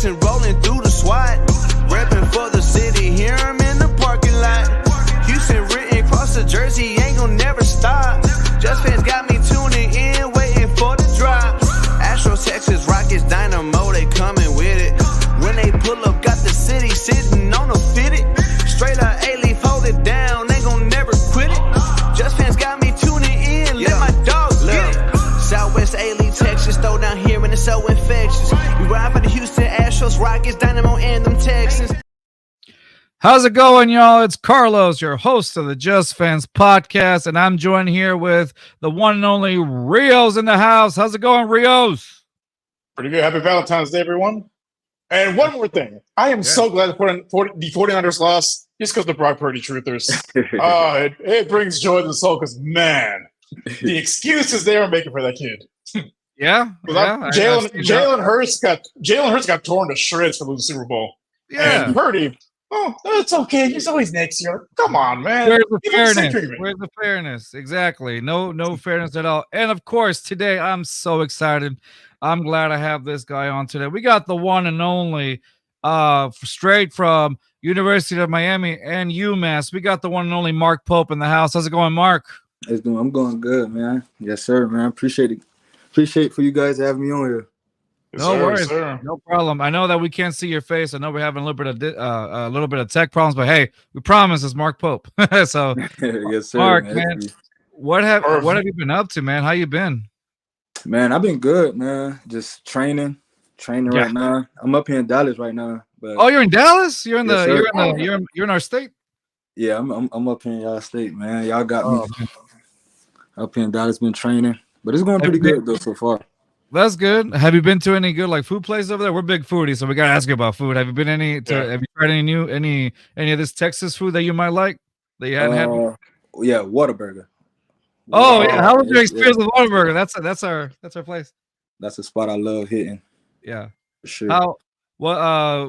Jackson rolling through the SWAT. Reppin' for the city, hear him in the parking lot. Houston written across the jersey, ain't gon' never stop. Just fans got me tuning in, waiting for the drop. Astros, Texas, Rockets, Dynamo, they coming with it. When they pull up, got the city sitting on a fitted. Straight up A-Leaf, hold it down, ain't gon' never quit it. Just fans got me tuning in, let my dogs get it. Southwest A-Leaf, Texas, throw down here and it's so infectious. We ride for the Houston Astros, Rockets, Dynamo, and them Texans. How's it going, y'all? It's Carlos, your host of the Just Fans podcast, and I'm joined here with the one and only Rios in the house. How's it going, Rios? Pretty good. Happy Valentine's Day, everyone. And one more thing. I am so glad the 49ers lost just because the Brock Purdy truthers. It brings joy to the soul because, man, the excuses they are making for that kid. Jalen Hurts got torn to shreds for losing the Super Bowl. Yeah. And Purdy, it's okay. He's always next year. Come on, man. Where's the fairness? Exactly. No fairness at all. And of course, today I'm so excited. I'm glad I have this guy on today. We got the one and only, straight from University of Miami and UMass. We got the one and only Mark Pope in the house. How's it going, Mark? I'm going good, man. Yes, sir, man. Appreciate it. Appreciate for you guys having me on here. No worries, no problem. I know that we can't see your face. I know we're having a little bit of tech problems, but hey, we promise it's Mark Pope. So, yes, sir. Mark, man, what have you been up to, man? How you been? Man, I've been good, man. Just training right now. I'm up here in Dallas right now. But you're in Dallas? You're in yes, you're in our state? Yeah, I'm up here in y'all state, man. Y'all got me up here in Dallas. Been training, but it's going pretty good though so far. That's good. Have you been to any good like food places over there? We're big foodies, so we gotta ask you about food. Have you been have you tried any of this Texas food that you might like that you hadn't had? Yeah, Whataburger. Oh yeah, how was your experience with Whataburger? That's our place. That's a spot I love hitting. Yeah, for sure. What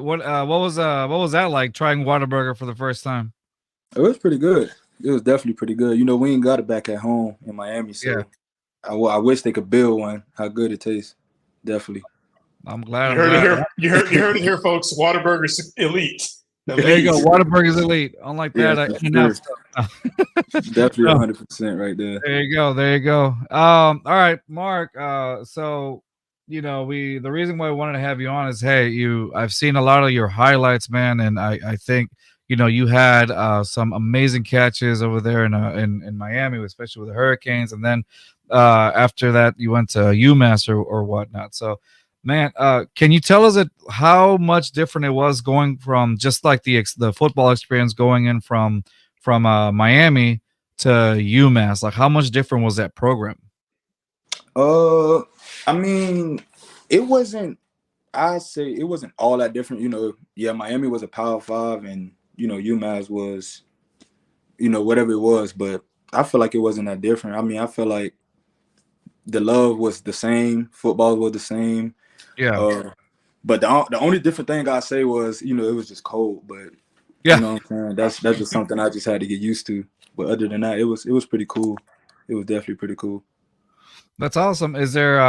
was that like trying Whataburger for the first time? It was pretty good. It was definitely pretty good. You know, we ain't got it back at home in Miami, so. Yeah. I wish they could build one. How good it tastes, definitely. I'm glad. You heard it here, folks. Whataburger's elite. There you go. Whataburger's elite. Unlike that, definitely 100% right there. There you go. All right, Mark. So you know, the reason why I wanted to have you on is, hey, I've seen a lot of your highlights, man, and I think you had some amazing catches over there in Miami, especially with the Hurricanes, and then. After that, you went to UMass or whatnot. So, man, can you tell us how much different it was going from just like the football experience going in from Miami to UMass? Like, how much different was that program? I mean, it wasn't. I say it wasn't all that different. Miami was a Power 5, and UMass was, whatever it was. But I feel like it wasn't that different. I mean, I feel like. The love was the same. Football was the same. Yeah. But the only different thing I say was, it was just cold. But yeah, you know what I'm saying? That's just something I just had to get used to. But other than that, it was pretty cool. It was definitely pretty cool. That's awesome. Is there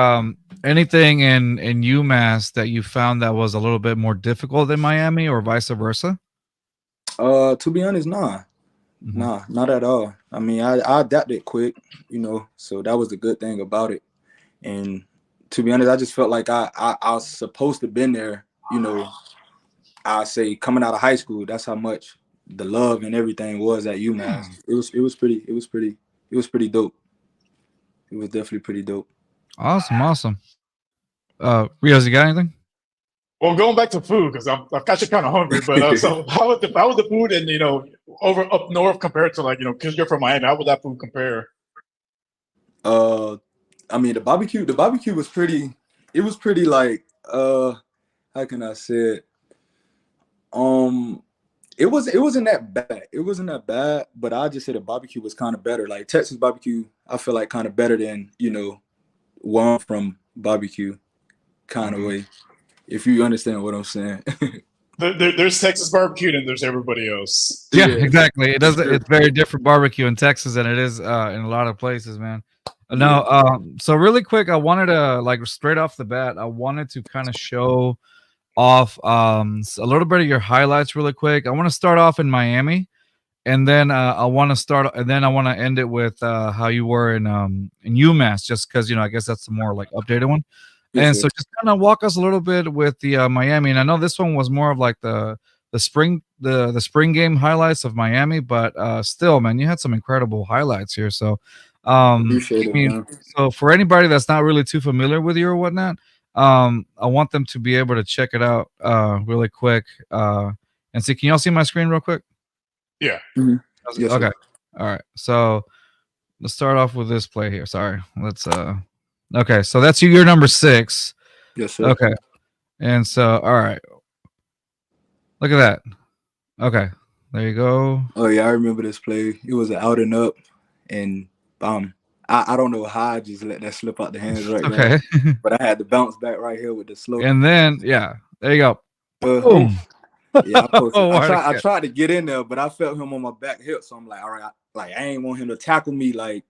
anything in UMass that you found that was a little bit more difficult than Miami, or vice versa? To be honest, nah. Mm-hmm. Nah, not at all. I mean, I adapted quick, so that was the good thing about it. And to be honest, I just felt like I was supposed to have been there, I say coming out of high school. That's how much the love and everything was at UMass. It was pretty dope. It was definitely pretty dope. Awesome. Rios, you got anything? Well, going back to food, because I'm actually kind of hungry. But so how was the food and over up north compared to because you're from Miami? How would that food compare? I mean the barbecue was pretty. It was pretty like how can I say it? It wasn't that bad. It wasn't that bad, but I just say the barbecue was kind of better. Like Texas barbecue, I feel like kind of better than where I'm from barbecue kind of way. If you understand what I'm saying. There's Texas barbecue and there's everybody else. Yeah, exactly. It's very different barbecue in Texas than it is in a lot of places, man. No, so really quick, I wanted to straight off the bat, I wanted to kind of show off a little bit of your highlights really quick. I want to start off in Miami, and then I want to end it with how you were in UMass, just because I guess that's the more like updated one. Yes, And sir. so just kind of walk us a little bit with the Miami. And I know this one was more of like the spring game highlights of Miami, but still, man, you had some incredible highlights here. So Appreciate it, man. so for anybody that's not really too familiar with you or whatnot, I want them to be able to check it out really quick and see. Can y'all see my screen real quick? Yeah. Mhm. Yes, sir. Okay. All right. So let's start off with this play here. Sorry. Let's okay, so that's your number 6. Yes, sir. Okay. And so all right. Look at that. Okay. There you go. Oh yeah, I remember this play. It was an out and up, and I don't know how I just let that slip out the hands right Okay. now, but I had to bounce back right here with the slow. And then yeah, there you go. Uh, Boom. yeah, Oh, I tried to get in there, but I felt him on my back hip, so I'm like, all right, I ain't want him to tackle me like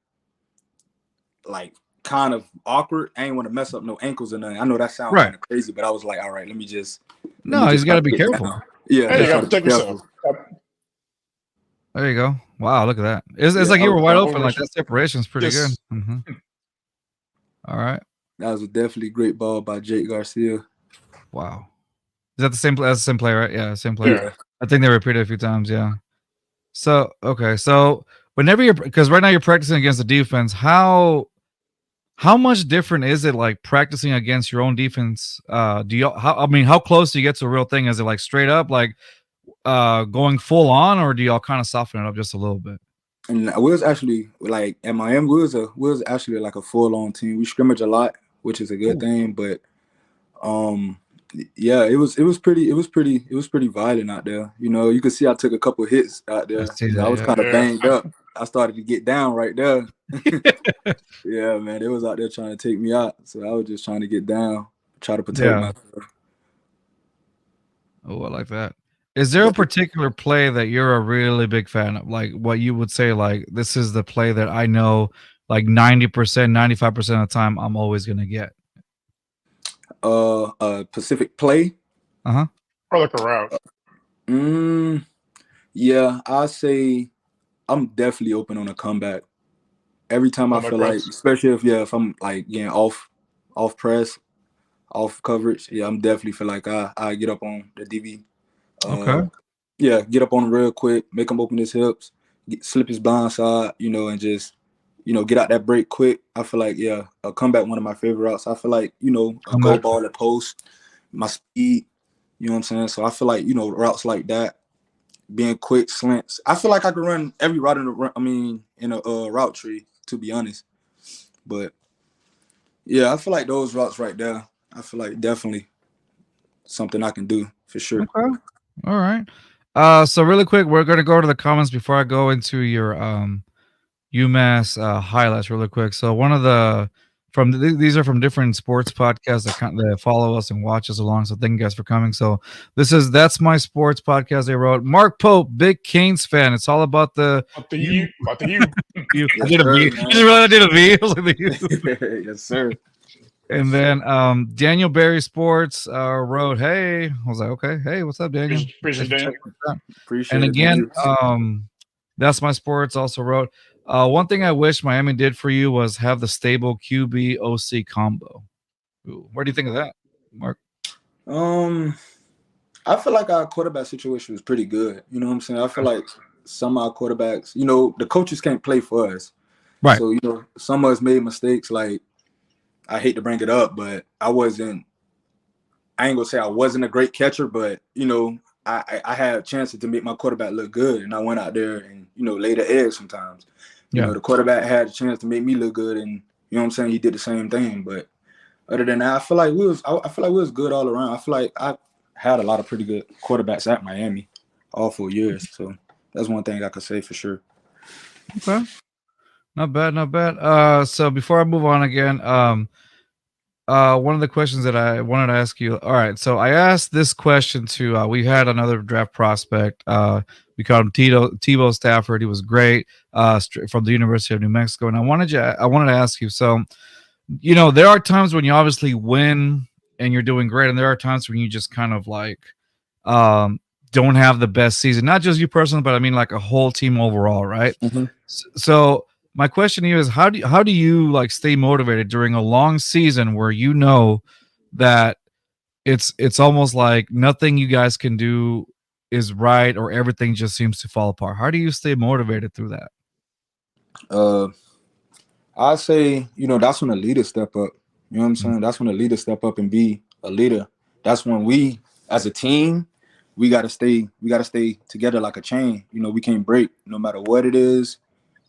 kind of awkward. I ain't want to mess up no ankles or nothing. I know that sounds Right. kind of crazy, but I was like, all right, let me just. No, he's got to be get careful. down. Yeah, Hey, you that's gotta gotta protect be yourself. careful. There you go. Wow, look at that. It's Yeah, like you I were was wide down open. Like that separation's pretty Yes. good. All right. That was a definitely great ball by Jake Garcia. Wow. Is that the same? That's the same play, right? Yeah, same play. Yeah. I think they repeated it a few times. Yeah. So okay, so whenever because right now you're practicing against the defense, how much different is it like practicing against your own defense? How close do you get to a real thing? Is it like straight up like going full on, or do y'all kind of soften it up just a little bit? And we was actually like at Miami, we was actually like a full-on team. We scrimmage a lot, which is a good thing, but yeah, it was pretty violent out there. You could see I took a couple hits out there. I see that, I was yeah. kind of Yeah. banged up. I started to get down right there. Yeah, man, they was out there trying to take me out, so I was just trying to get down, try to protect Yeah. myself. Oh, I like that. Is there a particular play that you're a really big fan of? Like what you would say, like this is the play that I know, like 90%, 95% of the time, I'm always gonna get. Pacific play. Or like a route. Yeah, I say I'm definitely open on a comeback. Every time I Comeback feel like, routes. especially if I'm like getting off press, off coverage, yeah, I'm definitely feel like I get up on the DB. Okay. Yeah, get up on him real quick, make him open his hips, slip his blind side, and just get out that break quick. I feel like a comeback one of my favorite routes. I feel like a go Comeback. ball at post, my speed. You know what I'm saying? So I feel like routes like that, being quick slants. I feel like I can run every route in a route tree, to be honest. But yeah, I feel like those routes right there, I feel like definitely something I can do for sure. Okay. All right. So really quick, we're gonna go to the comments before I go into your UMass highlights really quick. So one of the these are from different sports podcasts that follow us and watch us along. So thank you guys for coming. So That's My Sports podcast. They wrote Mark Pope, big Canes fan. It's all about the About the U. you. I Yes, did a V. sir, You man. didn't realize I did a V. I was like the U. Yes, sir. And then Daniel Barry Sports wrote, "Hey," I was like, "Okay, hey, what's up, Daniel?" Appreciate Daniel. Appreciate And it. again, man. That's My Sports also wrote, one thing I wish Miami did for you was have the stable QB OC combo. Ooh, what do you think of that, Mark? I feel like our quarterback situation was pretty good. You know what I'm saying? I feel like some of our quarterbacks, the coaches can't play for us. Right. So, some of us made mistakes. Like, I hate to bring it up, but I ain't gonna say I wasn't a great catcher, but, I had chances to make my quarterback look good. And I went out there and, laid the egg sometimes. Yeah. The quarterback had a chance to make me look good. And, you know what I'm saying? He did the same thing. But other than that, I feel like we was good all around. I feel like I had a lot of pretty good quarterbacks at Miami all 4 years. So that's one thing I could say for sure. Okay. Not bad, not bad. So before I move on again, one of the questions that I wanted to ask you. All right, so I asked this question to. We had another draft prospect. We called him Tebow Stafford. He was great. From the University of New Mexico. And I wanted to ask you. So, there are times when you obviously win and you're doing great, and there are times when you just kind of like don't have the best season, not just you personally, but I mean like a whole team overall, right? Mhm. So my question to you is how do you like stay motivated during a long season where you know that it's almost like nothing you guys can do is right, or everything just seems to fall apart? How do you stay motivated through that? I say, that's when the leaders step up. You know what I'm saying? That's when the leaders step up and be a leader. That's when we, as a team, we gotta stay together like a chain. We can't break no matter what it is,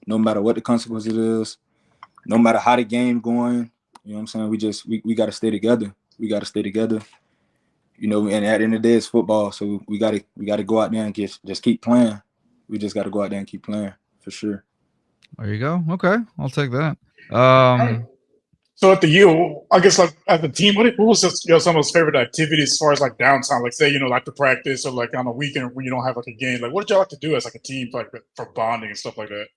no matter what the consequences is, no matter how the game going. You know what I'm saying? We gotta stay together. We gotta stay together. And at the end of the day, it's football. So we gotta go out there and just keep playing. We just gotta go out there and keep playing for sure. There you go. Okay, I'll take that. So at the U, I guess like at the team, what was just, some of those favorite activities as far as like downtime? Like say, like to practice or like on a weekend when you don't have like a game. Like what did y'all like to do as like a team, like for bonding and stuff like that?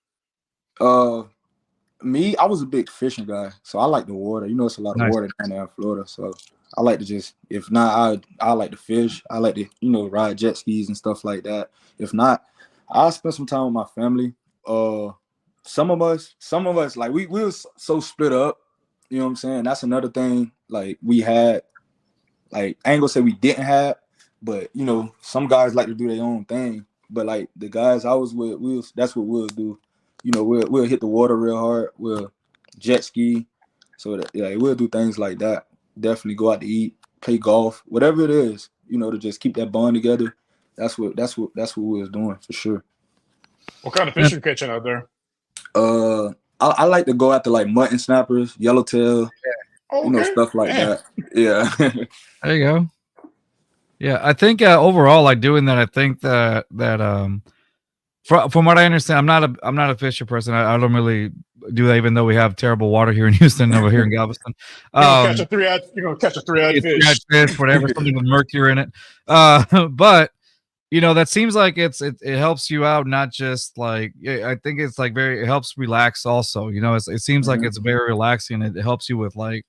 Me, I was a big fishing guy, so I like the water. It's a lot of water down there in Florida, so I like to just, if not, I like to fish. I like to, ride jet skis and stuff like that. If not, I spend some time with my family. Some of us, like we was so split up. You know what I'm saying? That's another thing. Like we had, like I ain't gonna say we didn't have, but some guys like to do their own thing. But like the guys I was with, that's what we'll do. We'll hit the water real hard. We'll jet ski. So that, we'll do things like that. Definitely go out to eat, play golf, whatever it is. To just keep that bond together. That's what we was doing for sure. What kind of fish are you catching out there? I like to go after like mutton snappers, yellowtail, stuff like that. Yeah. There you go. Yeah, I think overall, like doing that, I think that from what I understand, I'm not a fisher person. I don't really do that, even though we have terrible water here in Houston, over here in Galveston. Catch a three-eyed fish, whatever, something with mercury in it. But that seems like it helps you out, not just like, I think it's like it helps relax also. It seems like it's very relaxing. It helps you with like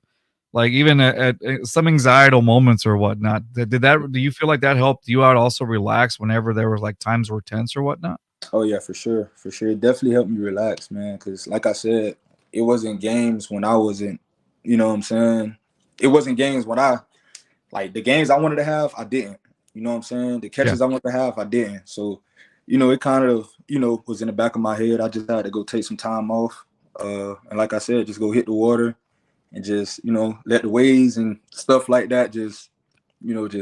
even at some anxietal moments or whatnot. Do you feel like that helped you out also relax whenever there was like times were tense or whatnot? Oh yeah, for sure. It definitely helped me relax, man. Because like I said, it wasn't games when I wasn't, you know what I'm saying? It wasn't games when the games I wanted to have, I didn't. You know what I'm saying? The catches I wanted to have, I didn't. So, it kind of, was in the back of my head. I just had to go take some time off. And like I said, just go hit the water and just, let the waves and stuff like that just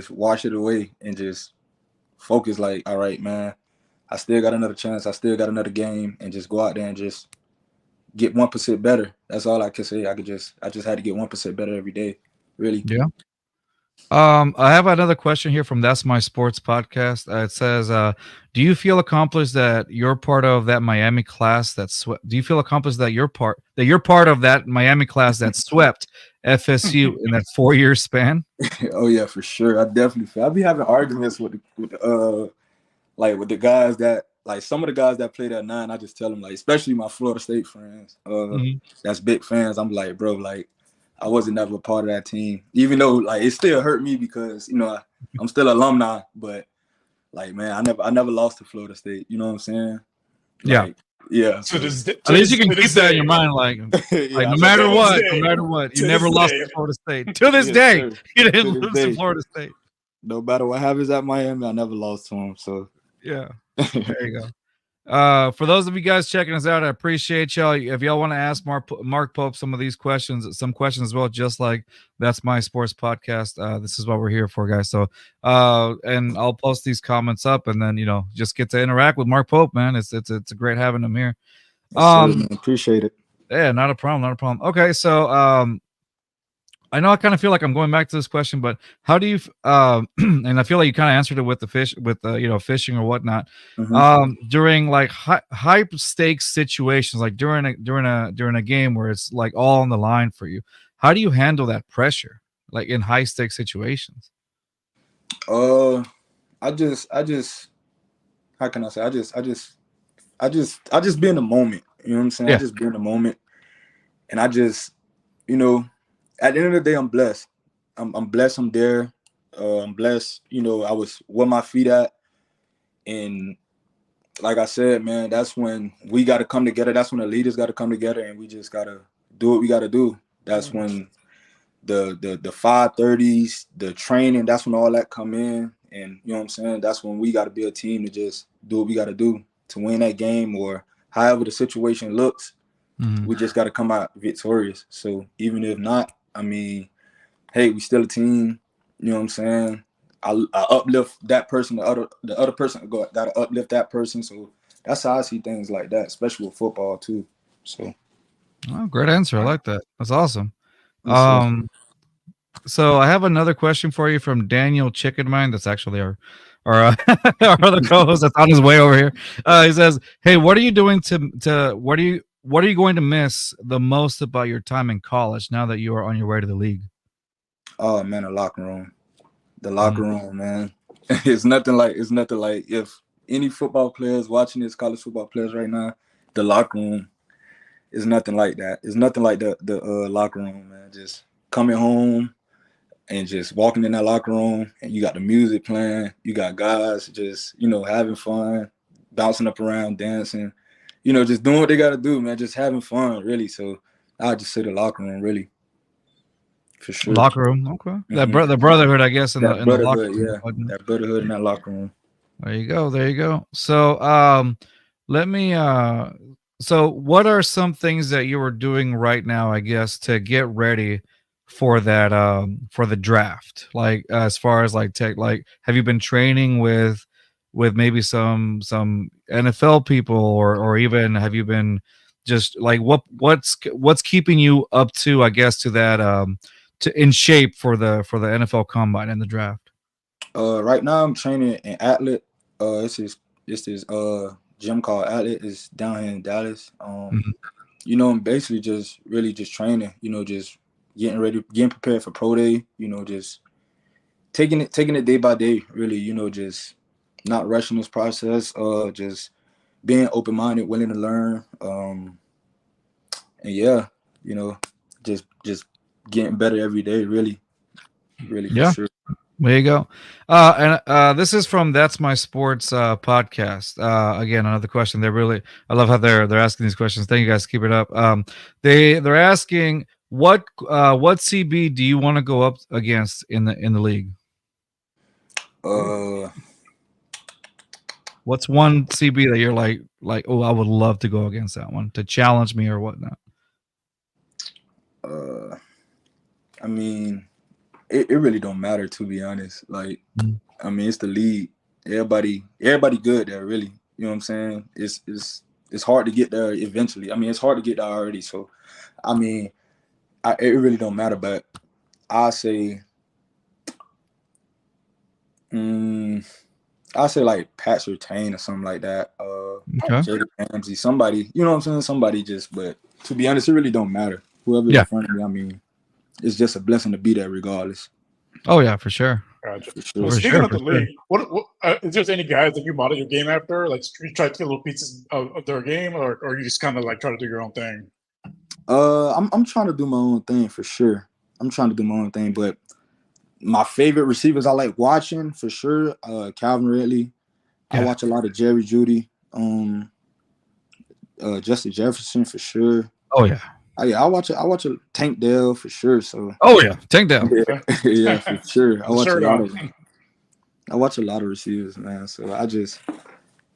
wash it away and just focus like, all right, man, I still got another chance. I still got another game, and just go out there and just get 1% better. That's all I can say. I just had to get 1% better every day, really. Yeah. I have another question here from That's My Sports podcast. It says, do you feel accomplished that you're part of that Miami class that swept? Do you feel accomplished that you're part of that Miami class that swept FSU in that 4-year span? Oh yeah, for sure. I definitely feel. I'll be having arguments with the guys that, like, some of the guys that played at 9. I just tell them, like, especially my Florida State friends, that's big fans. I'm like, bro, like, I wasn't never a part of that team, even though like it still hurt me because I'm still alumni. But like, man, I never lost to Florida State. You know what I'm saying? Like, yeah. So at least you can keep that in your mind, like no matter what, you never lost to Florida State. To this day, you didn't lose to Florida State. No matter what happens at Miami, I never lost to them. So yeah, there you go. For those of you guys checking us out, I appreciate y'all. If y'all want to ask Mark Pope some questions as well, just like That's My Sports podcast, this is what we're here for, guys. So and I'll post these comments up, and then just get to interact with Mark Pope, man. It's great having him here. Appreciate it. Yeah, not a problem. Okay, so I know I kind of feel like I'm going back to this question, but how do you and I feel like you kind of answered it with the fish, with fishing or whatnot, during like high stakes situations, like during a game where it's like all on the line for you. How do you handle that pressure, like in high stakes situations? I just how can I say? I just be in the moment. You know what I'm saying? Yeah. I just be in the moment, and I just, at the end of the day, I'm blessed. I'm blessed I'm there. I'm blessed, you know, I was where my feet at. And like I said, man, that's when we got to come together. That's when the leaders got to come together, and we just got to do what we got to do. That's when the 530s, the training, that's when all that come in. And you know what I'm saying? That's when we got to be a team to just do what we got to do to win that game, or however the situation looks. We just got to come out victorious. So even if not, I mean, hey, we still a team. You know what I'm saying? I uplift that person. The other person got to uplift that person. So that's how I see things like that, especially with football too. So, great answer. I like that. That's awesome. Yes, So I have another question for you from Daniel Chickenmine. That's actually our our other co-host that's on his way over here. He says, "Hey, what are you doing what are you going to miss the most about your time in college now that you are on your way to the league?" oh man, the locker room. The locker room, man. It's nothing like if any football players watching this, college football players right now, the locker room is nothing like that. It's nothing like the locker room, man. Just coming home and just walking in that locker room, and you got the music playing, you got guys just, you know, having fun, bouncing up around, dancing, you know, just doing what they got to do, man, just having fun, really. So I just say the locker room, really, for sure. Locker room, okay. The brotherhood, I guess, in the locker room. Yeah, that brotherhood in that locker room. There you go. So let me so what are some things that you are doing right now, I guess, to get ready for that for the draft? Like as far as like have you been training with maybe some NFL people, or even have you been just like what's keeping you up to, I guess, to that to in shape for the NFL combine and the draft? Right now I'm training in Atlet. It's this gym called Atlet. It's down here in Dallas. You know, I'm basically just training, you know, just getting prepared for pro day, you know, just taking it day by day, really, you know, just not rushing this process, just being open-minded, willing to learn. And yeah, you know, just getting better every day, really Yeah. for sure. There you go. And this is from That's My Sports podcast. Again, another question. I love how they're asking these questions. Thank you guys. Keep it up. They're asking what CB do you want to go up against in the league? What's one CB that you're like, oh, I would love to go against that one to challenge me or whatnot? I mean, it really don't matter, to be honest. Like, I mean, it's the league. Everybody good there, really. You know what I'm saying? It's hard to get there eventually. I mean, it's hard to get there already. So, I mean, it really don't matter. But I say like Pat Surtain or something like that. Jalen Ramsey, somebody. You know what I'm saying? Somebody just. But to be honest, it really don't matter. Whoever's in front of me, I mean, it's just a blessing to be there regardless. Oh yeah, for sure. Gotcha. For sure. Well, speaking of the league, what is there any guys that you model your game after? Like, you try to get little pieces of their game, or you just kind of like try to do your own thing? I'm trying to do my own thing for sure. I'm trying to do my own thing, but my favorite receivers I like watching for sure, Calvin Ridley. I watch a lot of Jerry Jeudy, Justin Jefferson for sure. Oh yeah. I watch a Tank Dell for sure. So Tank Dell. Yeah, for sure. I watch a lot of receivers, man. So I just,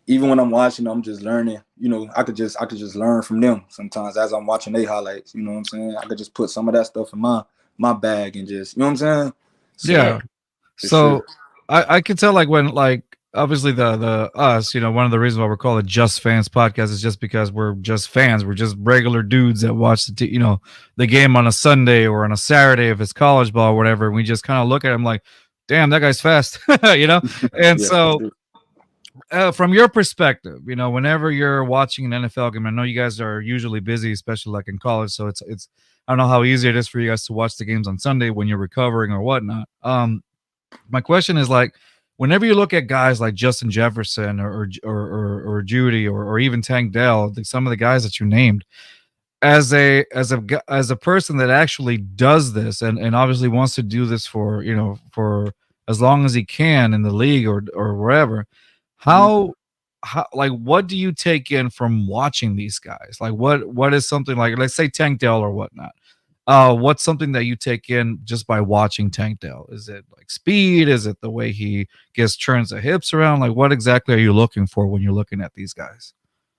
even when I'm watching, I'm just learning. You know, I could just learn from them sometimes as I'm watching their highlights. You know what I'm saying? I could just put some of that stuff in my bag and just, you know what I'm saying? So, yeah. So sure. I could tell, like, when, like, obviously the us, you know, one of the reasons why we're called a Just Fans podcast is just because we're just fans. We're just regular dudes that watch the game on a Sunday or on a Saturday if it's college ball or whatever. And we just kind of look at him like, damn, that guy's fast, you know? And so from your perspective, you know, whenever you're watching an NFL game, I know you guys are usually busy, especially like in college. So it's I don't know how easy it is for you guys to watch the games on Sunday when you're recovering or whatnot. My question is, like, whenever you look at guys like Justin Jefferson or Jeudy or even Tank Dell, some of the guys that you named, as a person that actually does this and obviously wants to do this for for as long as he can in the league or wherever, how like what do you take in from watching these guys? Like what is something like, let's say, Tank Dell or whatnot? What's something that you take in just by watching Tank Dell? Is it like speed? Is it the way he turns the hips around? Like what exactly are you looking for when you're looking at these guys?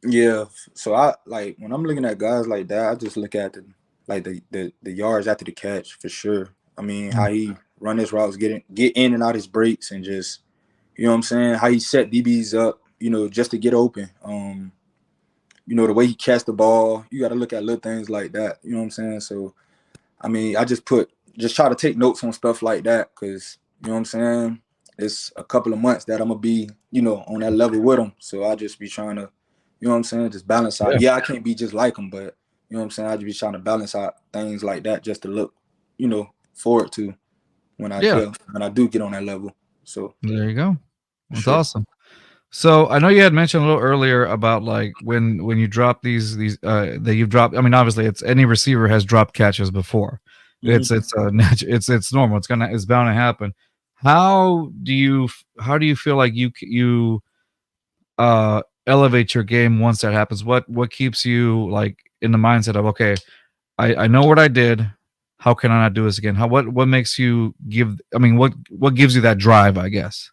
Yeah. So I like when I'm looking at guys like that, I just look at the yards after the catch for sure. I mean, how he run his routes, get in and out his breaks, and just you know what I'm saying, how he set DBs up, just to get open. The way he catch the ball, you got to look at little things like that. You know what I'm saying? So, I mean, I just try to take notes on stuff like that because, you know what I'm saying, it's a couple of months that I'm going to be, on that level with him. So I just be trying to, you know what I'm saying, just balance out. Yeah, I can't be just like him, but, you know what I'm saying, I just be trying to balance out things like that just to look, forward to when I do get on that level. So there you go. That's awesome. So I know you had mentioned a little earlier about like when you drop these that you've dropped. I mean, obviously, it's any receiver has dropped catches before. Mm-hmm. It's normal. It's bound to happen. How do you feel like you elevate your game once that happens? What keeps you like in the mindset of, okay, I know what I did. How can I not do this again? What makes you give? I mean, what gives you that drive? I guess.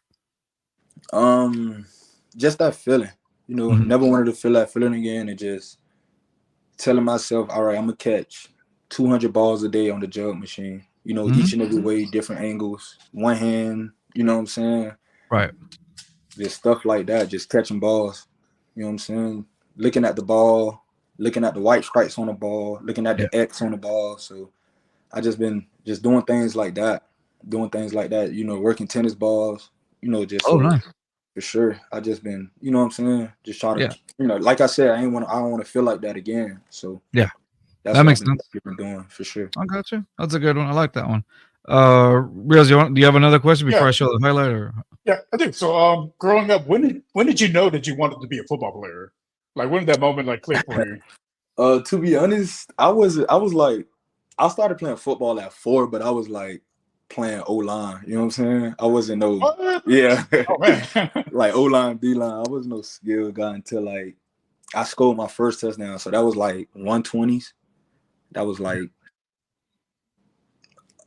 Just that feeling, never wanted to feel that feeling again, and just telling myself, all right, I'm gonna catch 200 balls a day on the jug machine, each and every way, different angles, one hand, you know what I'm saying? Right. Just stuff like that, just catching balls, you know what I'm saying? Looking at the ball, looking at the white stripes on the ball, looking at the X on the ball. So I just been just doing things like that, working tennis balls, just nice. For sure. I just been, you know what I'm saying? Just trying to, like I said, I don't want to feel like that again. So that's that makes sense. You've been doing for sure. I got you. That's a good one. I like that one. Rios, do you have another question before I show the highlight? Or? Yeah, I do. So, growing up, when did you know that you wanted to be a football player? Like, when did that moment like click for you? To be honest, I was like, I started playing football at 4, but I was like playing O-line, you know what I'm saying? I wasn't no Oh man. like O-line, D-line. I wasn't no skill guy until like I scored my first touchdown. So that was like 120s. That was like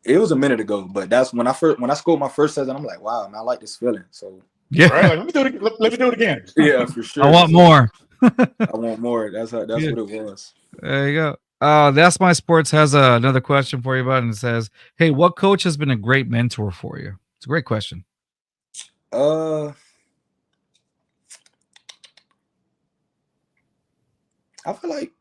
it was a minute ago, but that's when I scored my first touchdown. I'm like, wow, man, I like this feeling. So right, like, let me do it again. Yeah, for sure. I want more. I want more. That's what it was. There you go. That's My Sports has another question for you, bud, and it says, "Hey, what coach has been a great mentor for you?" It's a great question. I feel like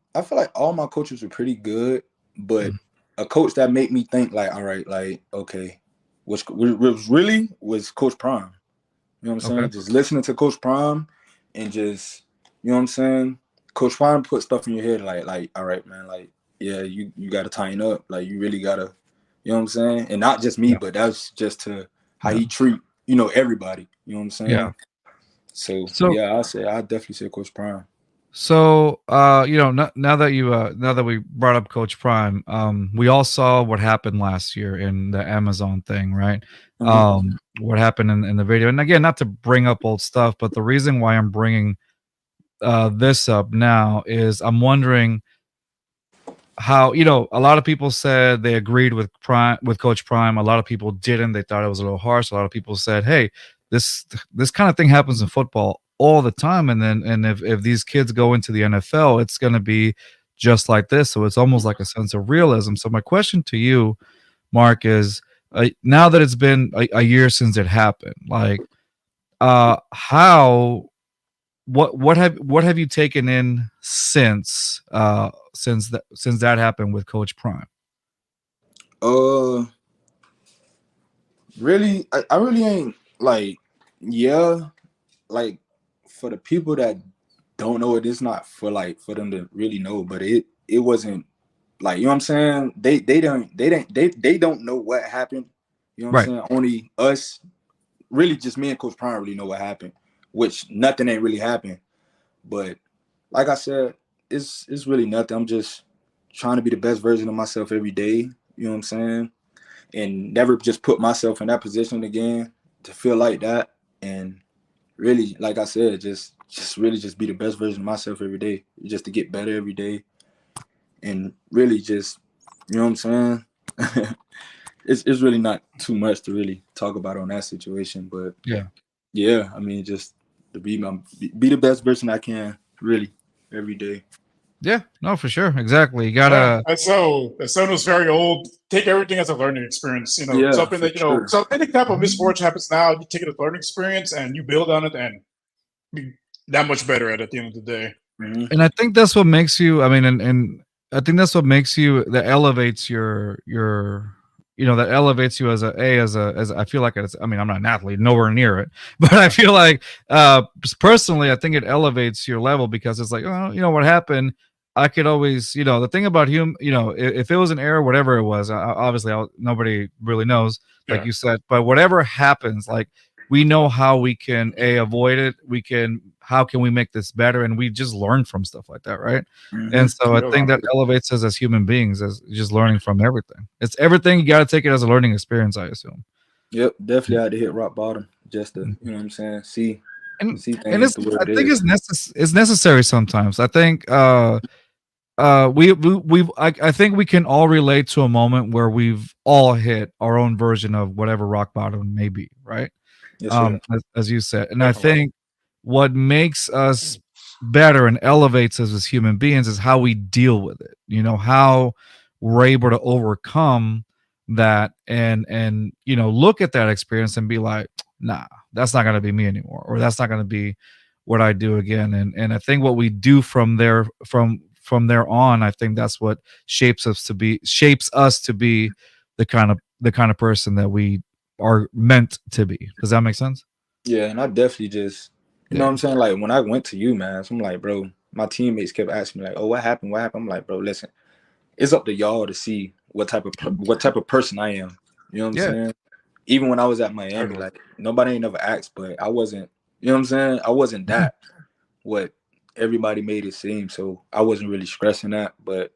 all my coaches were pretty good, but a coach that made me think like, all right, like, okay, was Coach Prime. You know what I'm saying? Just listening to Coach Prime and just, you know what I'm saying? Coach Prime put stuff in your head like, all right, man, like, yeah, you got to tighten up. Like, you really got to, you know what I'm saying? And not just me, but that's just to how he treat, everybody. You know what I'm saying? Yeah. So yeah, I definitely say Coach Prime. So, now that we brought up Coach Prime, we all saw what happened last year in the Amazon thing, right? What happened in the video. And again, not to bring up old stuff, but the reason why I'm bringing this up now is I'm wondering how, a lot of people said they agreed with Coach Prime. A lot of people didn't. They thought it was a little harsh. A lot of people said, hey, this kind of thing happens in football all the time, and if these kids go into the NFL, it's going to be just like this. So it's almost like a sense of realism. So my question to you, Mark, is now that it's been a year since it happened, like what have you taken in since that happened with Coach Prime? Really, I really ain't like, like, for the people that don't know it, it's not for them to really know, but it wasn't like, you know what I'm saying? They don't know what happened. You know what I'm saying? Only us, really just me and Coach Prime really know what happened, which nothing ain't really happened. But like I said, it's really nothing. I'm just, trying to be the best version of myself every day. You know what I'm saying? And never just put myself in that position again to feel like that. And really, like I said, just really just be the best version of myself every day, just to get better every day. And really just, you know what I'm saying? It's really not too much to really talk about on that situation, but yeah, I mean, just to be the best person I can, really, every day. Yeah, no, for sure, exactly. You gotta. So the son was very old. Take everything as a learning experience. You know, Yeah, something that sure. So any type of misfortune happens now, you take it as a learning experience and you build on it and be that much better at the end of the day. Mm-hmm. And I think that's what makes you. I mean, and I think that's what makes you, that elevates your that elevates you as I feel like it's, I mean, I'm not an athlete, nowhere near it, but I feel like personally, I think it elevates your level, because it's like, oh, what happened, I could always, the thing about if it was an error, whatever it was, obviously nobody really knows, like you said, but whatever happens, like, we know how we can avoid it. How can we make this better? And we just learn from stuff like that, right? Mm-hmm. And so I think that elevates us as human beings, as just learning from everything. It's everything. You got to take it as a learning experience, I assume. Yep, definitely had to hit rock bottom just to, you know what I'm saying, see things. And I think it's necessary sometimes. I think I think we can all relate to a moment where we've all hit our own version of whatever rock bottom may be, right? Yes, as you said. And I think what makes us better and elevates us as human beings is how we deal with it. How we're able to overcome that and look at that experience and be like, nah, that's not going to be me anymore, or that's not going to be what I do again. And I think what we do from there on, I think that's what shapes us to be the kind of person that we are meant to be. Does that make sense? Yeah, and I definitely just, you know what I'm saying? Like, when I went to UMass, I'm like, bro, my teammates kept asking me, like, oh, what happened? I'm like, bro, listen, it's up to y'all to see what type of person I am. You know what I'm saying? Even when I was at Miami, like, nobody ain't never asked, but I wasn't, you know what I'm saying? I wasn't that what everybody made it seem. So I wasn't really stressing that. But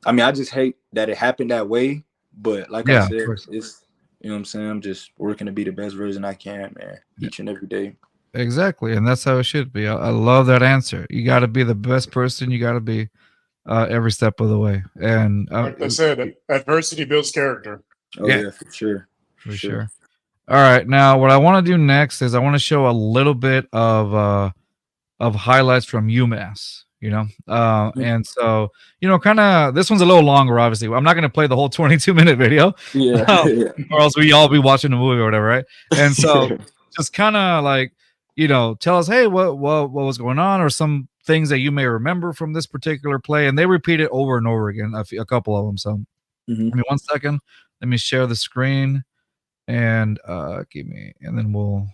I mean, I just hate that it happened that way. But like I said, it's, you know what I'm saying? I'm just working to be the best version I can, man, each and every day. Exactly. And that's how it should be. I love that answer. You got to be the best person. You got to be every step of the way. And like I said, adversity builds character. Oh, yeah, for sure. For sure. All right. Now, what I want to do next is I want to show a little bit of highlights from UMass. And so, kind of, this one's a little longer, obviously. I'm not going to play the whole 22-minute video. Or else we all be watching the movie or whatever, right? And so just kind of like, tell us, hey, what was going on, or some things that you may remember from this particular play. And they repeat it over and over again, a couple of them. So give me 1 second. Let me share the screen and and then we'll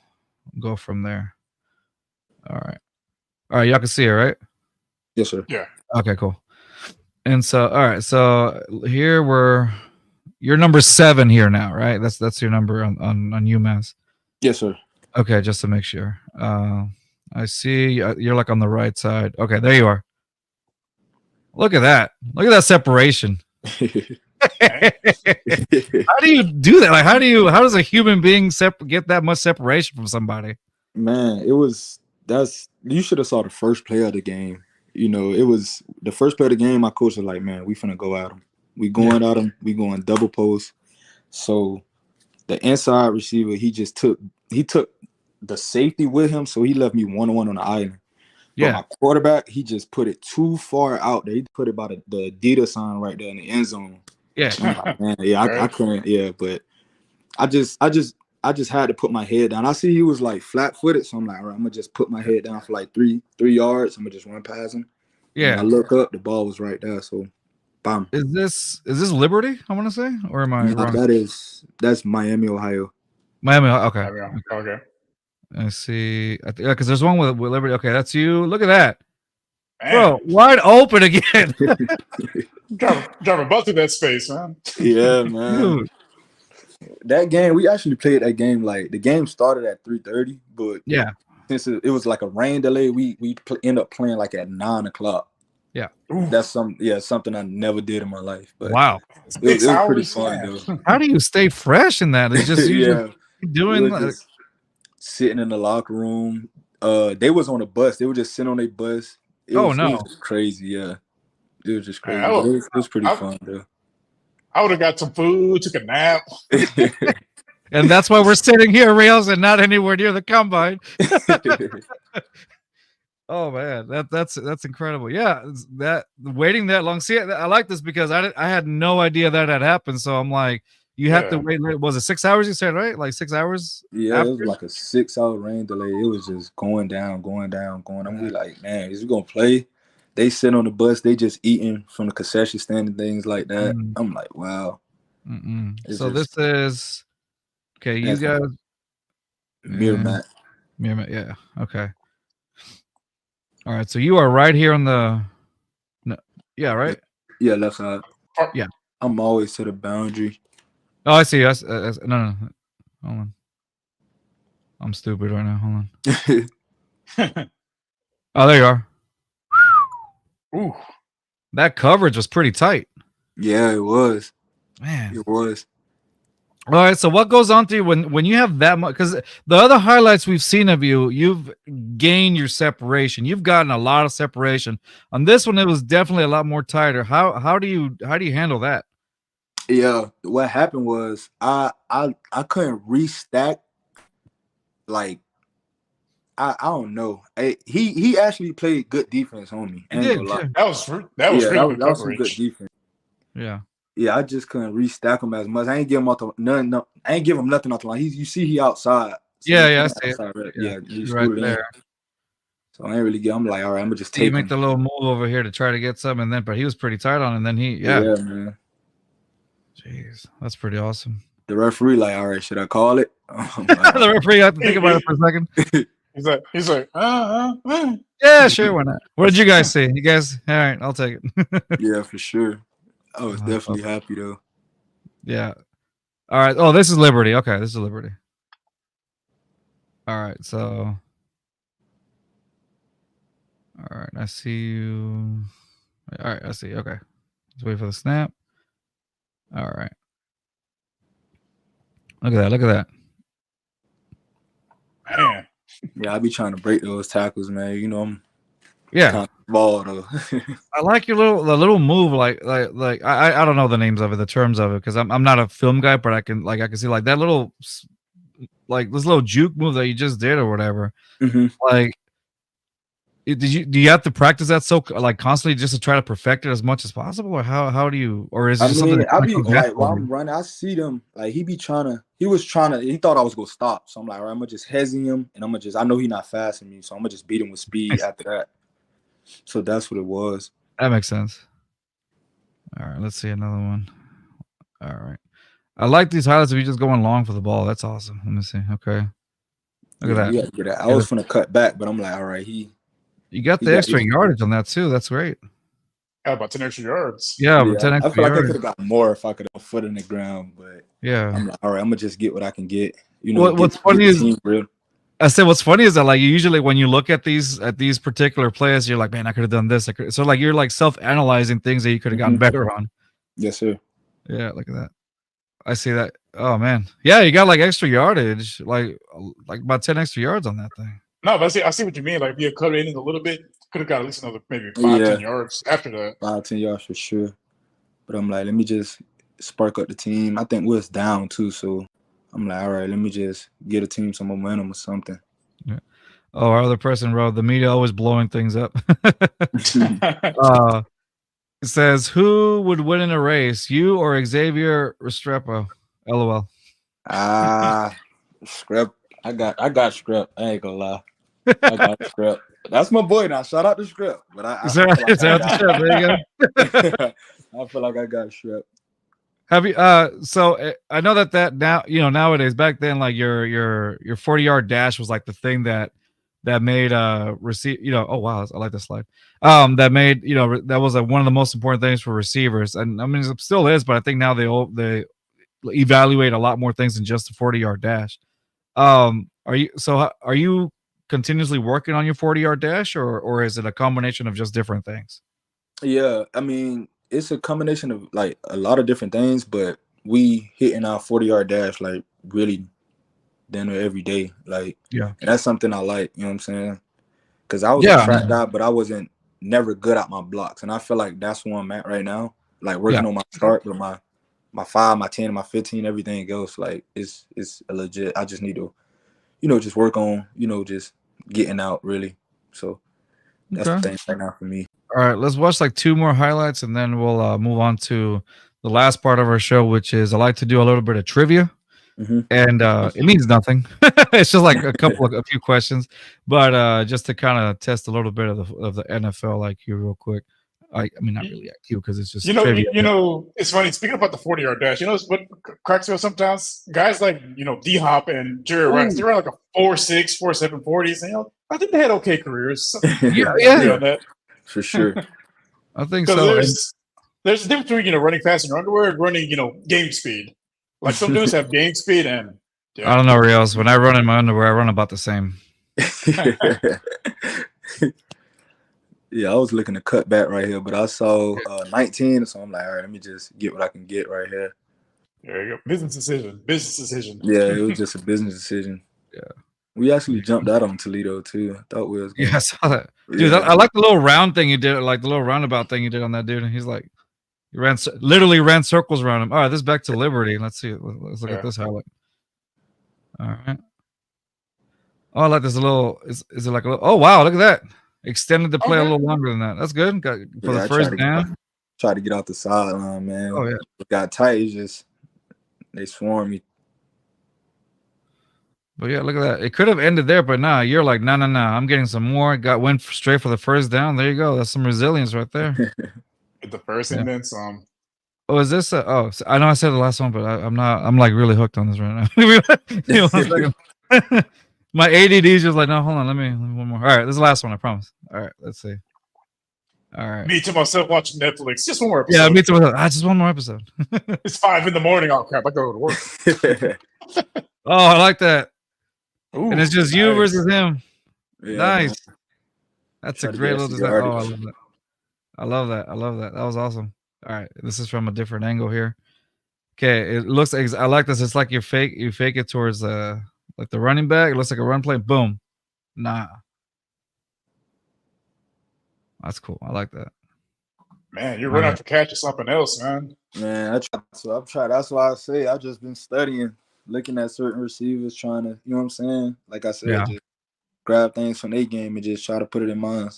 go from there. All right. Y'all can see it, right? Yes, sir. Yeah. Okay, cool. And so, all right. So here you're number 7 here now, right? That's your number on UMass. Yes, sir. Okay, just to make sure. I see you're like on the right side. Okay, there you are. Look at that. Look at that separation. How do you do that? Like, how does a human being get that much separation from somebody? Man, you should have saw the first play of the game. It was the first play of the game. My coach was like, man, we finna go at him. We going at him. We going double post. So the inside receiver, he took the safety with him. So he left me 1-on-1 on the island. But my quarterback, he just put it too far out there. He put it by the Adidas sign right there in the end zone. Yeah. Like, man, I couldn't. Yeah, but I just had to put my head down. I see he was like flat-footed, so I'm like, all right, I'm gonna just put my head down for like 3 yards. I'm gonna just run past him. Yeah. And I look up, the ball was right there. So, bam. Is this Liberty? I want to say, or am I wrong? That's Miami, Ohio. Miami. Okay. Okay. I see. Because there's one with Liberty. Okay, that's you. Look at that, man. Bro. Wide open again. Driving a bus through that space, man. Yeah, man. Dude. That game, we actually played that game. Like, the game started at 3:30, but since it was like a rain delay, we end up playing like at 9 o'clock. That's something I never did in my life. But Wow. it was pretty hours, fun man. though. How do you stay fresh in that? It's just you just We doing was just sitting in the locker room. They was on a bus. They were just sitting on a bus. It was just crazy. Yeah, it was just crazy. Man, But it was pretty fun though. I would have got some food, took a nap. and that's why we're sitting here, Reels, and not anywhere near the combine. Oh man, that's incredible. Yeah, that waiting that long. See, I like this because I had no idea that had happened. So I'm like, you have to wait. Was it 6 hours? You said right, like 6 hours. Yeah, it was like a 6-hour rain delay. It was just going down. I'm be like, man, is we gonna play? They sit on the bus. They just eating from the concession stand and things like that. I'm like, wow. So this is okay. You guys, Miramax. Yeah. Okay. All right, so you are right here on the, yeah, right? Yeah, left side. Yeah. I'm always to the boundary. Oh, I see. No. Hold on. I'm stupid right now. Hold on. Oh, there you are. Ooh. That coverage was pretty tight. Yeah, it was. Man. It was. All right, so what goes on to you when you have that much? Because the other highlights we've seen of you, you've gained your separation. You've gotten a lot of separation. On this one, it was definitely a lot more tighter. How do you handle that? Yeah, what happened was I couldn't restack. Like I don't know. He actually played good defense on me. He did, That was some good defense. Yeah. Yeah, I just couldn't restack him as much. I ain't give him nothing. I ain't give him nothing off the line. You see, he outside. So I see outside, right? Yeah, he's right there. So I ain't really get. I'm like, all right, I'm gonna just take. You make the little move over here to try to get some, and then but he was pretty tight on, and then yeah, man. Jeez, that's pretty awesome. The referee, like, all right, should I call it? The referee had to think about it for a second. He's like, yeah, sure, why not? What did you guys see? You guys, all right, I'll take it. Yeah, for sure. I was definitely happy though. Yeah. All right. Oh, this is Liberty. Okay, this is Liberty. All right. So. All right. I see you. All right. I see. Okay. Let's wait for the snap. All right. Look at that. Look at that. man. Yeah, I be trying to break those tackles, man. You know, I'm ball though. I like your little move, like I don't know the names of it, the terms of it, because I'm not a film guy, but I can see like that little like this little juke move that you just did or whatever. Like, do you have to practice that so like constantly just to try to perfect it as much as possible, or how do you, or is it just something? I be like while I'm running, I see them like he thought I was gonna stop, so I'm like, all right, I'm gonna just hesitate him, and I know he's not fast in me, so I'm gonna just beat him with speed after that. So that's what it was. That makes sense. All right, let's see another one. All right. I like these highlights of you just going long for the ball. That's awesome. Let me see. Okay. Look at that. I was gonna cut back, but I'm like, all right, you got the extra yardage on that too. That's great. Got about 10 extra yards. Yeah, 10 extra I feel like yards. I could have got more if I could have foot in the ground, but yeah. I'm like, all right, I'm gonna just get what I can get. You know, what's funny is I said what's funny is that like usually when you look at these particular plays, you're like, man, I could have done this. So like you're like self-analyzing things that you could have gotten better on. Yes, sir. Yeah, look at that. I see that. Oh man. Yeah, you got like extra yardage, like about 10 extra yards on that thing. No, but I see what you mean. Like if you cut it in a little bit, could have got at least another maybe 5-10 yards after that. 5-10 yards for sure. But I'm like, let me just spark up the team. I think we're down too, so I'm like, all right, let me just get a team some momentum or something. Yeah. Oh, our other person wrote, the media always blowing things up. It says, who would win in a race, you or Xavier Restrepo? LOL. Screp. I got Screp. I ain't gonna lie. I got Screp. That's my boy now. Shout out to Screp. But I feel like I got Screp. Have you so I know that now, you know, nowadays, back then, like your 40-yard dash was like the thing that made receive, you know, oh wow, I like this slide. That made, you know, that was one of the most important things for receivers. And I mean it still is, but I think now they evaluate a lot more things than just the 40-yard dash. Are you continuously working on your 40-yard dash, or is it a combination of just different things? Yeah, I mean, it's a combination of like a lot of different things, but we hitting our 40-yard dash like really dinner every day. Like, Yeah. and that's something I like, you know what I'm saying? Because I was a Yeah. track guy, but I wasn't never good at my blocks. And I feel like that's where I'm at right now. Like working on my start with my 5, my 10, my 15, everything else. Like it's a legit. I just need to, just work on, just getting out really. So that's the thing right now for me. All right, let's watch like 2 more highlights and then we'll move on to the last part of our show, which is I like to do a little bit of trivia. Mhm. And it means nothing. It's just like a few questions, but just to kind of test a little bit of the NFL IQ real quick. I mean, not really IQ because it's just trivia. It's funny. Speaking about the 40-yard dash, what cracks me up sometimes? Guys like D Hop and Jerry Rice, they run like a 4.6, 4.7 40s. And, I think they had okay careers. So, Yeah. on that. For sure. I think so. There's a difference between running fast in your underwear and running game speed. Like some dudes have game speed and I don't know, Rios. When I run in my underwear, I run about the same. Yeah, I was looking to cut back right here, but I saw 19, so I'm like, all right, let me just get what I can get right here. There you go. Business decision. Yeah, it was just a business decision. Yeah. We actually jumped out on Toledo too. I thought we was I saw that. Dude, I like the little round thing you did, like the little roundabout thing you did on that dude. And he's like, you literally ran circles around him. All right, this is back to Liberty. Let's see. Let's look at this highlight. All right. Oh, I like this little. Is it like a little? Oh wow, look at that. Extended the play a little longer than that. That's good. For the first down. Try to get off the sideline, man. Oh yeah. It got tight. It's just they swarm me. But yeah, look at that. It could have ended there, but nah, you're like, no. I'm getting some more. Went straight for the first down. There you go. That's some resilience right there. The first and then some. Oh, is this? I know I said the last one, but I'm not. I'm like really hooked on this right now. 1 second. My ADD is just like, no, hold on. Let me one more. All right, this is the last one. I promise. All right, let's see. All right. Me to myself watching Netflix. Just one more episode. Yeah, me to myself. Just one more episode. It's 5 in the morning. Oh crap! I go to work. Oh, I like that. Ooh, and it's just you versus him. Yeah, nice. Man. That's a great little design. Oh, I love that. I love that. That was awesome. All right, this is from a different angle here. Okay, it looks. I like this. It's like you fake it towards like the running back. It looks like a run play. Boom. Nah. That's cool. I like that. Man, you're running after catch or something else, man. Man, I've tried. That's why I say I've just been studying, looking at certain receivers, trying to, you know what I'm saying? Like I said, just grab things from their game and just try to put it in mine.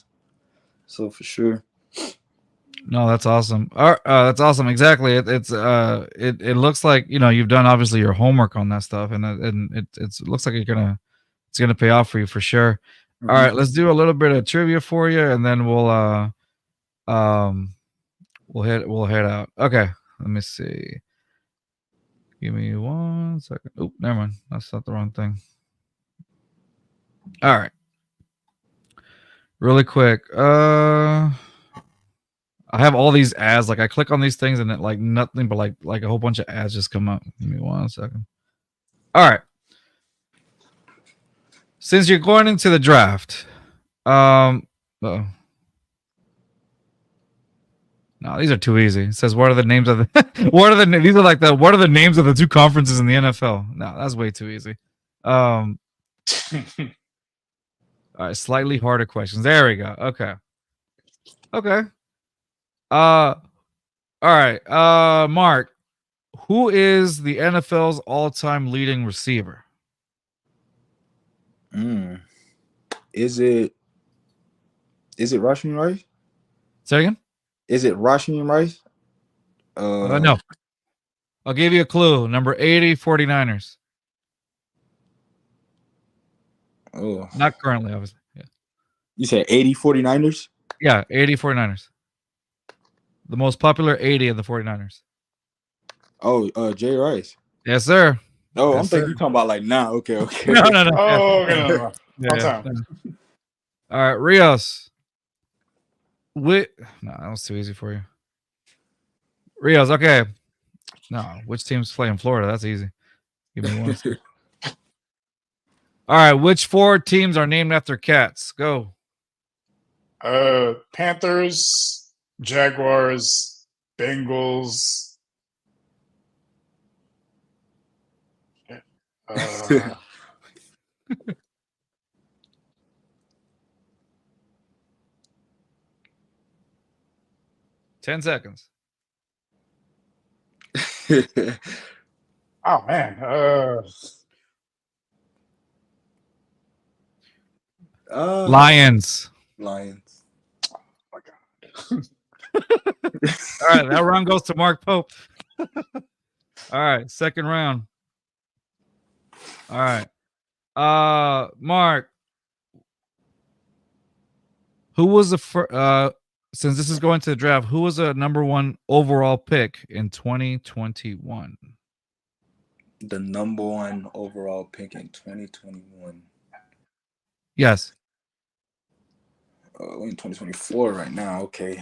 So for sure. No, that's awesome. That's awesome. Exactly. It looks like you've done obviously your homework on that stuff, and it looks like it's gonna pay off for you for sure. Mm-hmm. All right, let's do a little bit of trivia for you, and then we'll head out. Okay, let me see. Give me 1 second. Oh, never mind. That's not the wrong thing. All right. Really quick. I have all these ads. Like I click on these things and it like nothing but like a whole bunch of ads just come up. Give me 1 second. All right. Since you're going into the draft, no, these are too easy. It says, what are the names of the what are the names of the 2 conferences in the NFL? No, that's way too easy. All right, slightly harder questions. There we go. Okay. All right. Mark, who is the NFL's all-time leading receiver? Is it Rasheen Rice? Say again? Is it Rasheen Rice? No. I'll give you a clue. Number 80, 49ers. Oh. Not currently, obviously. Yeah. You said 80 49ers? Yeah, 80 49ers. The most popular 80 of the 49ers. Oh, Jay Rice. Yes, sir. Oh, I'm thinking you're talking about like now. Okay. No. Oh, no. Yeah. All right, Rios. No, that was too easy for you. Rios, okay. No, which teams play in Florida? That's easy. Give me 1 second. All right, which 4 teams are named after cats? Go. Panthers. Jaguars, Bengals. Uh, 10 seconds. oh man. Lions. Lions. Oh my God. All right, that round goes to Mark Pope. All right, second round. All right. Mark, who was the first since this is going to the draft, who was the number 1 overall pick in 2021? The number 1 overall pick in 2021. Yes. We're in 2024 right now. Okay.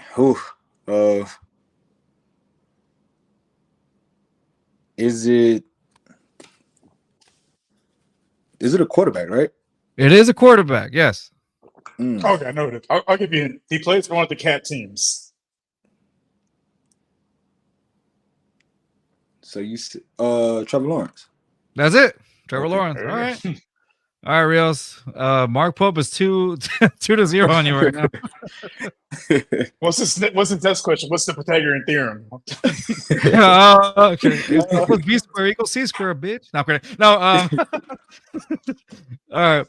Is it a quarterback, right? It is a quarterback, yes. Okay, I know it. I'll give you a hint. He plays for one of the cat teams. So you Trevor Lawrence. That's it. Trevor Okay. Lawrence. All right. All right, Rios. Mark Pope is 2-0 on you right now. What's the next question? What's the Pythagorean theorem? Okay. It's B square equals C square, bitch. No, I'm kidding. No, all right.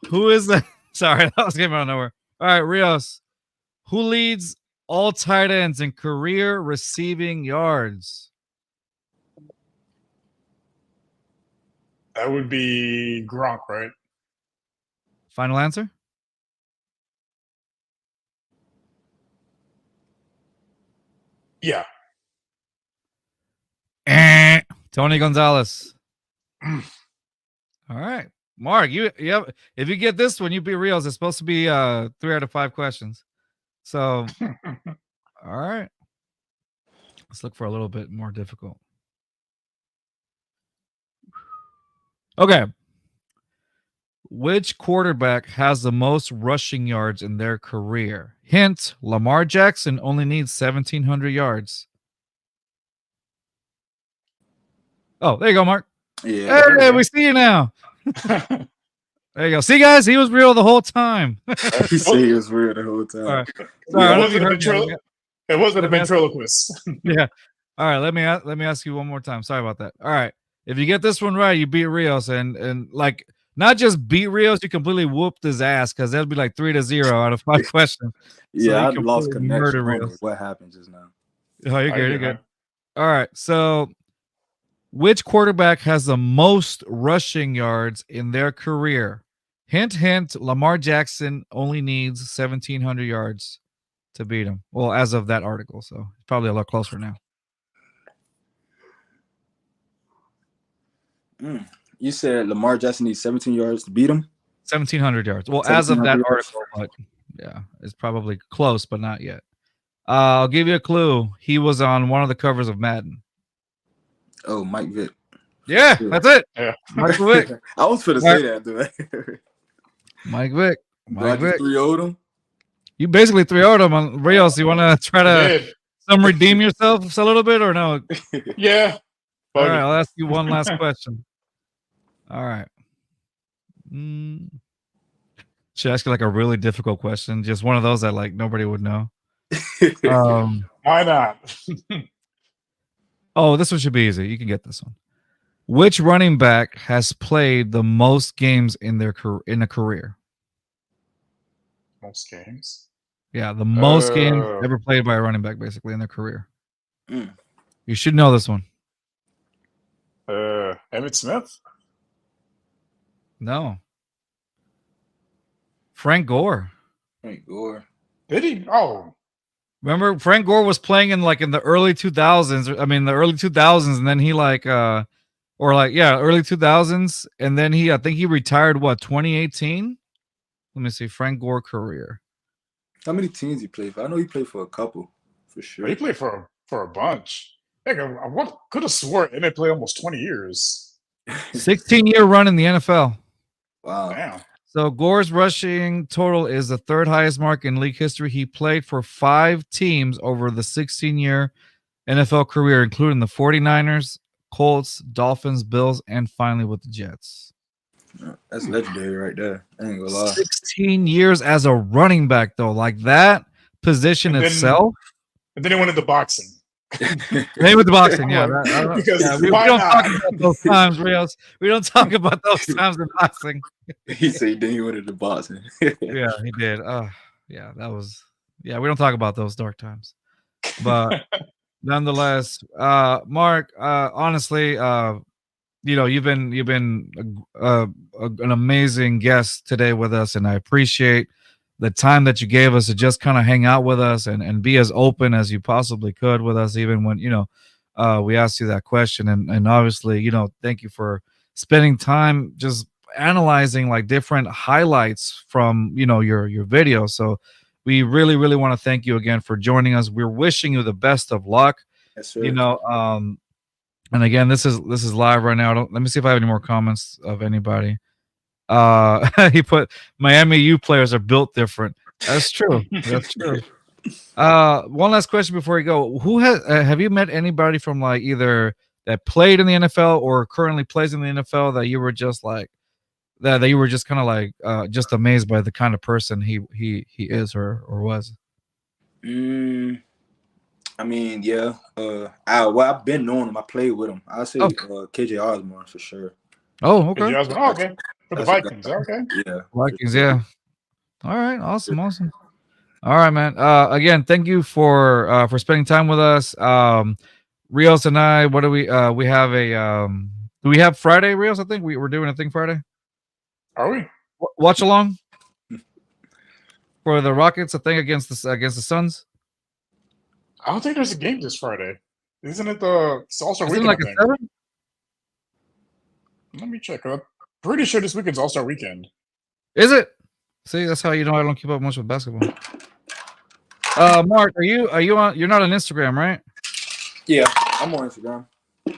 Who is the sorry, that was getting out of nowhere. All right, Rios. Who leads all tight ends in career receiving yards? That would be Gronk, right? Final answer? Yeah. Tony Gonzalez. All right. Mark, you have if you get this one, you beat Rios. It's supposed to be 3 out of 5 questions. So all right. Let's look for a little bit more difficult. Okay. Which quarterback has the most rushing yards in their career? Hint, Lamar Jackson only needs 1,700 yards. Oh, there you go, Mark. Yeah. Hey, we see you now. There you go. See, guys, he was real the whole time. He said he was real the whole time. All right. Sorry, I don't know if you heard me. It wasn't a ventriloquist. Yeah. All right. Let me ask you one more time. Sorry about that. All right. If you get this one right, you beat Rios, and like not just beat Rios, you completely whooped his ass because that'd be like 3-0 out of 5 questions. Yeah, So I lost connection. Rios. What happened just now? Oh, you're good. You're good. All right. So, which quarterback has the most rushing yards in their career? Hint, hint. Lamar Jackson only needs 1,700 yards to beat him. Well, as of that article, so probably a lot closer now. You said Lamar Jackson needs 17 yards to beat him? 1,700 yards. Well, as of that article, but yeah, it's probably close, but not yet. I'll give you a clue. He was on one of the covers of Madden. Oh, Mike Vick. Yeah, that's it. Yeah. Mike Vick. I was going to say that, dude. Mike Vick. Mike Vick. 3-0'd him? You basically 3-0'd him on Rios. You want to try to redeem yourself a little bit or no? Yeah. All right, I'll ask you one last question. All right. Should I ask you like a really difficult question? Just one of those that like nobody would know. Why not? Oh, this one should be easy. You can get this one. Which running back has played the most games in a career? Most games? Yeah, the most games ever played by a running back, basically, in their career. You should know this one. Emmitt Smith? No. Frank Gore. Frank Gore. Did he? Oh. Remember, Frank Gore was playing in the early 2000s. I mean, the early 2000s, and then he early 2000s, and then I think he retired. What 2018? Let me see. Frank Gore career. How many teams he played for? I know he played for a couple, for sure. He played for a bunch. I could have swore Emmett played almost 20 years. 16-year run in the NFL. Wow. Damn. So Gore's rushing total is the third highest mark in league history. He played for 5 teams over the 16-year NFL career, including the 49ers, Colts, Dolphins, Bills, and finally with the Jets. That's legendary right there. I ain't gonna lie. 16 years as a running back, though. Like that position And then- itself. And then he went into boxing. Maybe with the boxing, yeah. Because we why don't not? talk about those times, Rios. We don't talk about those times in boxing. He said then he went into boxing. Yeah, he did. Yeah, that was. Yeah, we don't talk about those dark times, but nonetheless, Mark. Honestly, you've been an amazing guest today with us, and I appreciate the time that you gave us to just kind of hang out with us and be as open as you possibly could with us, even when we asked you that question, and obviously, thank you for spending time just analyzing like different highlights from your video. So we really want to thank you again for joining us. We're wishing you the best of luck. Yes, sir. And again, this is live right now. Let me see if I have any more comments of anybody. He put Miami U players are built different. That's true. That's true. One last question before we go. Who have you met anybody from like either that played in the NFL or currently plays in the NFL that you were just like that you were just kind of like just amazed by the kind of person he is or was? I mean, yeah. I've been knowing him. I played with him. I say KJ Osborne for sure. Oh, okay. Okay. For the Vikings, okay. Yeah. Vikings, yeah. All right, awesome. All right, man. Again, thank you for spending time with us. Rios and I, what do we have do we have Friday, Rios? I think we're doing a thing Friday. Are we? Watch along for the Rockets, a thing against the Suns. I don't think there's a game this Friday. Isn't it the All-Star Isn't it Weekend? like a 7? Let me check. I'm pretty sure this weekend's All-Star Weekend. Is it? See, that's how you know I don't keep up much with basketball. Mark, are you on? You're not on Instagram, right? Yeah, I'm on Instagram.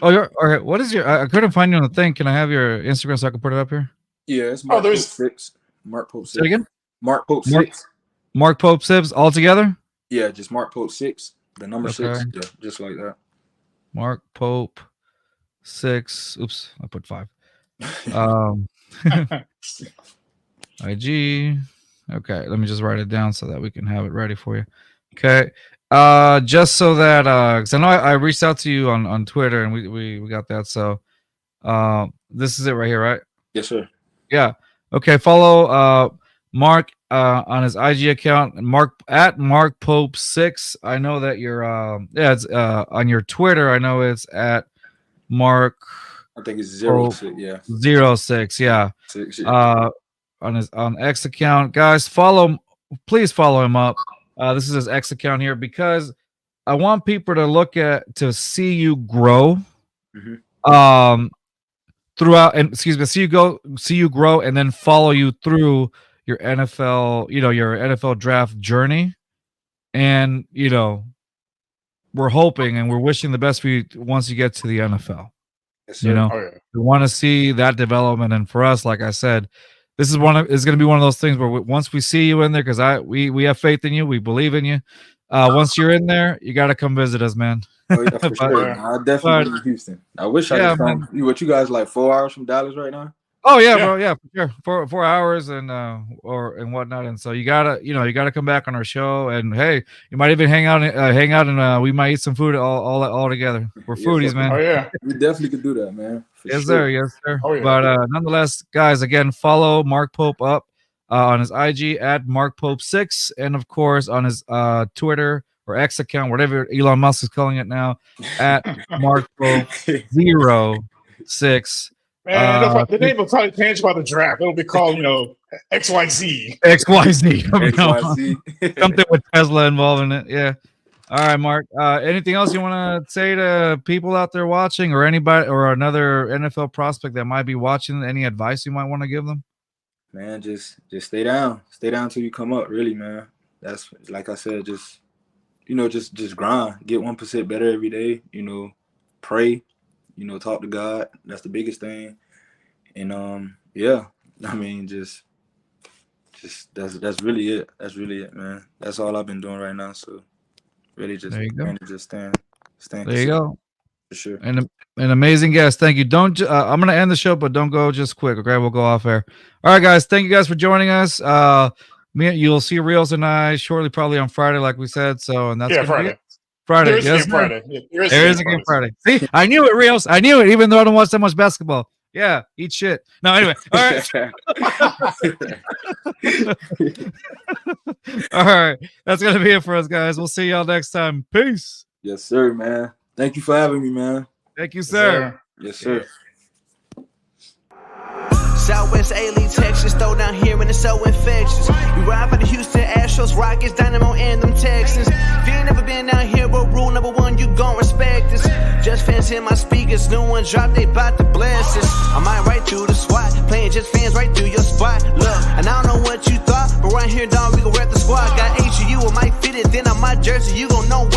Oh, you're all right. What is your? I couldn't find you on the thing. Can I have your Instagram so I can put it up here? Yeah, it's Mark Pope 6. Mark Pope 6. Say it again? Mark Pope 6. Mark Pope 6 all together? Yeah, just Mark Pope 6. The number 6. Okay. Yeah, just like that. Mark Pope 6. Oops, I put 5. IG. Okay, let me just write it down so that we can have it ready for you. Okay. Just so that because I know I reached out to you on Twitter and we got that. So this is it right here, right? Yes, sir. Yeah. Okay. Follow Mark on his IG account, Mark Pope 6. I know that you're it's on your Twitter. I know it's at Mark. I think it's 06. Yeah. 06. Yeah. 6. Yeah. On X account, guys, please follow him up. This is his X account here because I want people to see you grow. Mm-hmm. Throughout and see you grow and then follow you through your NFL, your NFL draft journey. And we're hoping and we're wishing the best for you once you get to the NFL. Yes, sir. We want to see that development. And for us, like I said, this is going to be one of those things where once we see you in there, because we have faith in you, we believe in you. Once you're in there, you got to come visit us, man. Oh, yeah, for sure. I definitely be in Houston. I wish I could come. What you guys like 4 hours from Dallas right now? Oh yeah, bro. Yeah, for sure. 4 hours and whatnot. And so you gotta come back on our show. And hey, you might even hang out and we might eat some food all together. We're foodies, man. Oh yeah, we definitely could do that, man. Yes, sir. Yes, sir. Oh, yeah. But nonetheless, guys, again, follow Mark Pope up on his IG at Mark Pope 6, and of course on his Twitter or X account, whatever Elon Musk is calling it now, at Mark Pope 06. Man, the name will probably change by the draft. It'll be called, XYZ. XYZ. Something with Tesla involved in it. Yeah. All right, Mark. Anything else you want to say to people out there watching, or anybody, or another NFL prospect that might be watching? Any advice you might want to give them? Man, just stay down. Stay down till you come up. Really, man. That's like I said. Just just grind. Get 1% better every day. Pray. Talk to God. That's the biggest thing. And yeah, I mean, just just that's really it. That's really it, man. That's all I've been doing right now. So really just There you go. trying to just stand There you go. for sure. And an amazing guest. Thank you. Don't I'm gonna end the show, but don't go just quick. Okay, we'll go off air. All right, guys. Thank you guys for joining us. You'll see Reels and I shortly, probably on Friday, like we said. So, and that's Yeah, gonna be Friday. it. Friday. There is a Yes, game sir. Friday. Yeah, There is a game Friday. See, I knew it, Reels. I knew it, even though I don't watch that much basketball. Yeah, eat shit. No, anyway. All right. All right. That's gonna be it for us, guys. We'll see y'all next time. Peace. Yes, sir, man. Thank you for having me, man. Thank you, sir. Yes, sir. Southwest A-League, Texas, throw down here and it's so infectious. We ride for the Houston Astros, Rockets, Dynamo, and them Texans. If you ain't never been down here, but rule number one, you gon' respect us. Just fans in my speakers, new one drop, they bout to bless us. I might right through the SWAT, playing just fans right through your spot. Look, and I don't know what you thought, but right here, dog, we gon' rep the squad. Got HU, I might fit it, then on my jersey, you gon' know